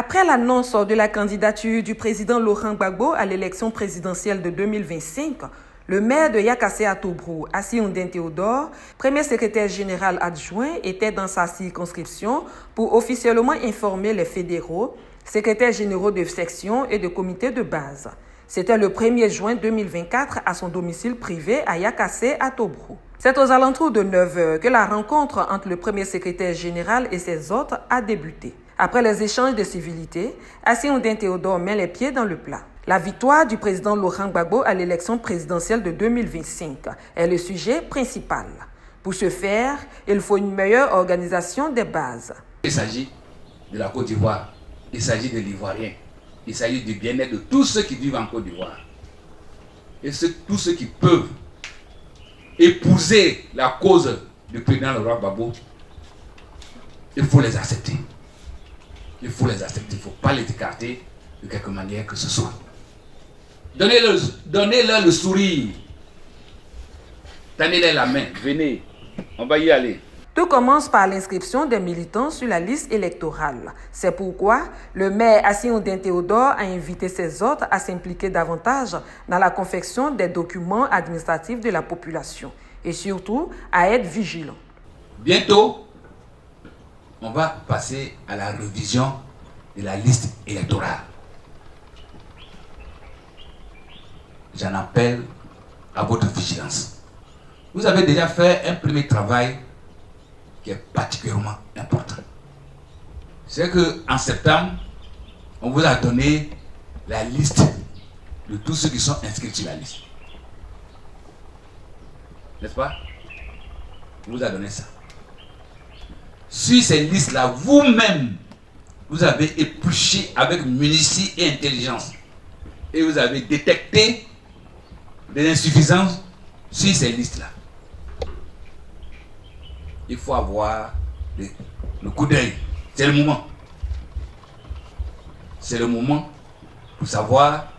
Après l'annonce de la candidature du président Laurent Gbagbo à l'élection présidentielle de 2025, le maire de Yakassé-Atobrou, Assi-Oundin Théodore, premier secrétaire général adjoint, était dans sa circonscription pour officiellement informer les fédéraux, secrétaires généraux de section et de comités de base. C'était le 1er juin 2024 à son domicile privé à Yakassé-Atobrou. C'est aux alentours de 9 heures que la rencontre entre le premier secrétaire général et ses hôtes a débuté. Après les échanges de civilités, Assi-Oundin Théodore met les pieds dans le plat. La victoire du président Laurent Gbagbo à l'élection présidentielle de 2025 est le sujet principal. Pour ce faire, il faut une meilleure organisation des bases. Il s'agit de la Côte d'Ivoire, il s'agit de l'Ivoirien, il s'agit du bien-être de tous ceux qui vivent en Côte d'Ivoire. Et tous ceux qui peuvent épouser la cause du président Laurent Gbagbo, il faut les accepter. Il faut les accepter, il ne faut pas les écarter de quelque manière que ce soit. Donnez-leur le sourire. Tendez-leur la main. Venez, on va y aller. Tout commence par l'inscription des militants sur la liste électorale. C'est pourquoi le maire Assi-Oundin Théodore a invité ses hôtes à s'impliquer davantage dans la confection des documents administratifs de la population et surtout à être vigilants. Bientôt, on va passer à la révision de la liste électorale. J'en appelle à votre vigilance. Vous avez déjà fait un premier travail qui est particulièrement important. C'est qu'en septembre, on vous a donné la liste de tous ceux qui sont inscrits sur la liste. N'est-ce pas? On vous a donné ça. Sur ces listes-là, vous-même, vous avez épluché avec minutie et intelligence. Et vous avez détecté des insuffisances sur ces listes-là. Il faut avoir le coup d'œil. C'est le moment. C'est le moment pour savoir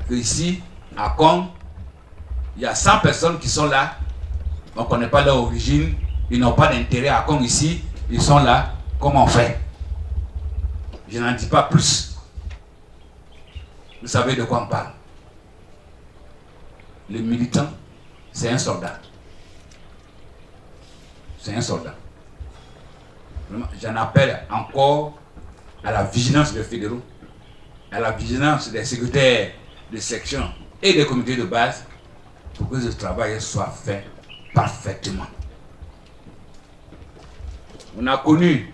qu'ici, à Kong, il y a 100 personnes qui sont là. On ne connaît pas leur origine. Ils n'ont pas d'intérêt à Kong ici. Ils sont là. Comment on fait? Je n'en dis pas plus. Vous savez de quoi on parle. Le militant, c'est un soldat. C'est un soldat. J'en appelle encore à la vigilance des fédéraux, à la vigilance des secrétaires de section et des comités de base pour que ce travail soit fait parfaitement. On a connu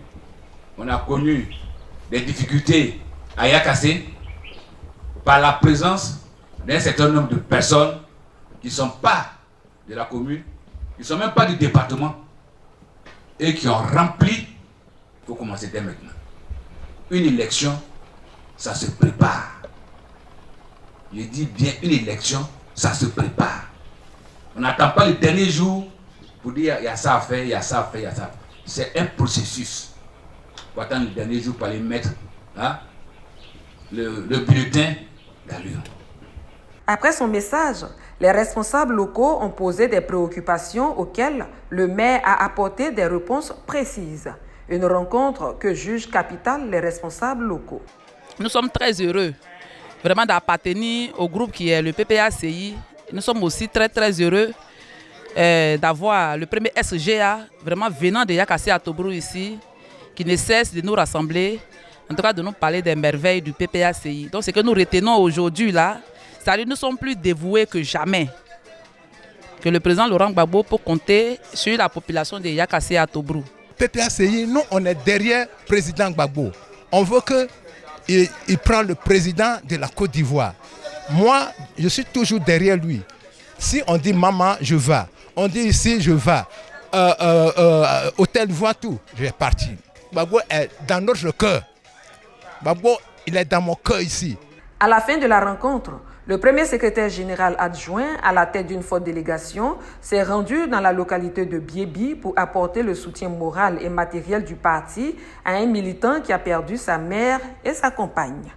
des difficultés à Yakassé par la présence d'un certain nombre de personnes qui ne sont pas de la commune, qui ne sont même pas du département et qui ont rempli, il faut commencer dès maintenant. Une élection, ça se prépare. Je dis bien une élection, ça se prépare. On n'attend pas le dernier jour pour dire il y a ça à faire, il y a ça à faire, il y a ça à faire. C'est un processus. Il faut attendre le dernier jour pour aller mettre le bulletin d'allure. Après son message, les responsables locaux ont posé des préoccupations auxquelles le maire a apporté des réponses précises. Une rencontre que jugent capitale les responsables locaux. Nous sommes très heureux vraiment d'appartenir au groupe qui est le PPACI. Nous sommes aussi très heureux d'avoir le premier SGA vraiment venant de Yakassé-Atobrou ici, qui ne cesse de nous rassembler, en tout cas de nous parler des merveilles du PPACI. Donc ce que nous retenons aujourd'hui là, c'est-à-dire nous sommes plus dévoués que jamais. Que le président Laurent Gbagbo peut compter sur la population de Yakassé-Atobrou. PPACI, nous on est derrière le président Gbagbo. On veut qu'il prenne le président de la Côte d'Ivoire. Moi, je suis toujours derrière lui. Si on dit maman, je vais. On dit ici, je vais. Hôtel Voitou, je vais partir. Gbagbo est dans notre cœur. Gbagbo, il est dans mon cœur ici. À la fin de la rencontre, le premier secrétaire général adjoint, à la tête d'une forte délégation, s'est rendu dans la localité de Biébi pour apporter le soutien moral et matériel du parti à un militant qui a perdu sa mère et sa compagne.